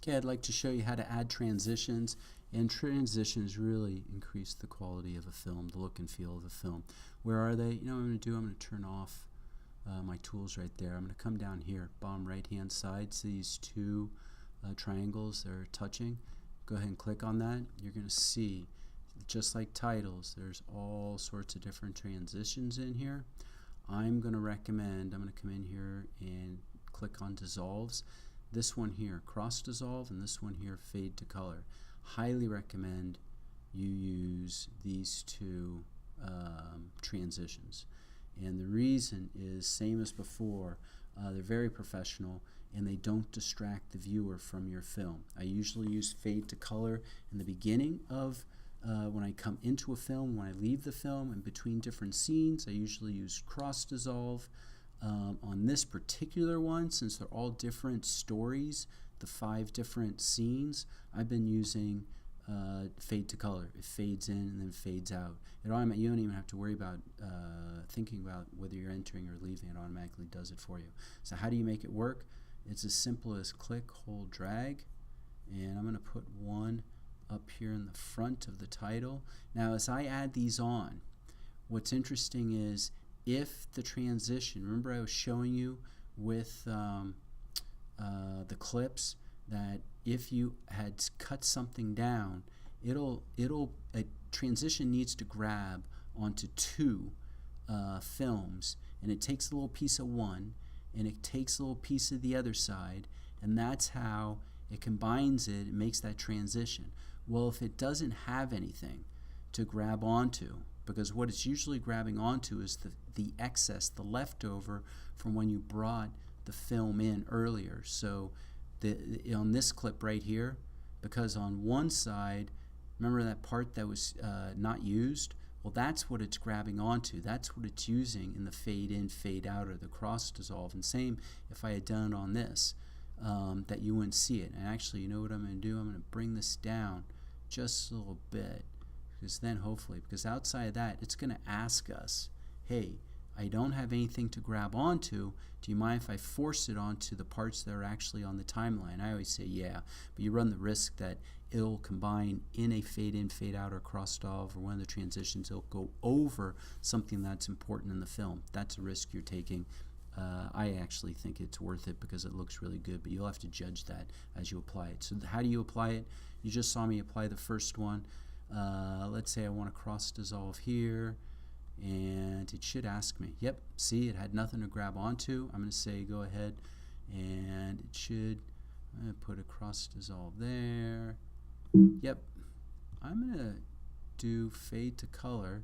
Okay, I'd like to show you how to add transitions, and transitions really increase the quality of a film, the look and feel of a film. Where are they? You know what I'm going to do? I'm going to turn off my tools right there. I'm going to come down here, bottom right hand side, see these two triangles that are touching. Go ahead and click on that. You're going to see, just like titles, there's all sorts of different transitions in here. I'm going to recommend, I'm going to come in here and click on dissolves. This one here, cross dissolve, and this one here, fade to color. Highly recommend you use these two transitions. And the reason is, same as before, they're very professional and they don't distract the viewer from your film. I usually use fade to color in the beginning of when I come into a film, when I leave the film, and between different scenes. I usually use cross dissolve. On this particular one, since they're all different stories, the 5 different scenes, I've been using fade to color. It fades in and then fades out. You don't even have to worry about thinking about whether you're entering or leaving. It automatically does it for you. So how do you make it work? It's as simple as click, hold, drag, and I'm going to put one up here in the front of the title. Now as I add these on, what's interesting is if the transition, remember I was showing you with the clips that if you had cut something down, a transition needs to grab onto 2 films, and it takes a little piece of one and it takes a little piece of the other side, and that's how it combines it and makes that transition. Well, if it doesn't have anything to grab onto, because what it's usually grabbing onto is the excess, the leftover from when you brought the film in earlier. So on this clip right here, because on one side, remember that part that was not used? Well, that's what it's grabbing onto. That's what it's using in the fade in, fade out, or the cross dissolve. And same if I had done it on this, that you wouldn't see it. And actually, you know what I'm going to do? I'm going to bring this down just a little bit. Because then hopefully, because outside of that, it's going to ask us, hey, I don't have anything to grab onto. Do you mind if I force it onto the parts that are actually on the timeline? I always say yeah, but you run the risk that it'll combine in a fade in, fade out, or cross dissolve, or one of the transitions. It'll go over something that's important in the film. That's a risk you're taking. I actually think it's worth it because it looks really good, but you'll have to judge that as you apply it. So how do you apply it? You just saw me apply the first one. Let's say I want to cross dissolve here, and it should ask me. Yep, see, it had nothing to grab onto. I'm going to say go ahead, and it should. I'm going to put a cross dissolve there. Yep, I'm going to do fade to color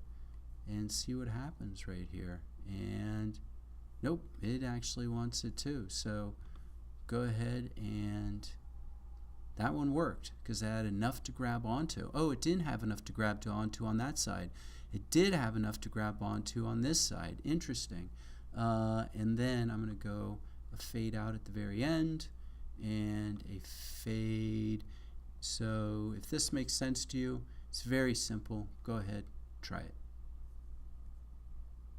and see what happens right here. And nope, it actually wants it too. So go ahead, and that one worked because it had enough to grab onto. Oh, it didn't have enough to grab onto on that side. It did have enough to grab onto on this side. Interesting. And then I'm going to go a fade out at the very end and a fade. So if this makes sense to you, it's very simple. Go ahead, try it.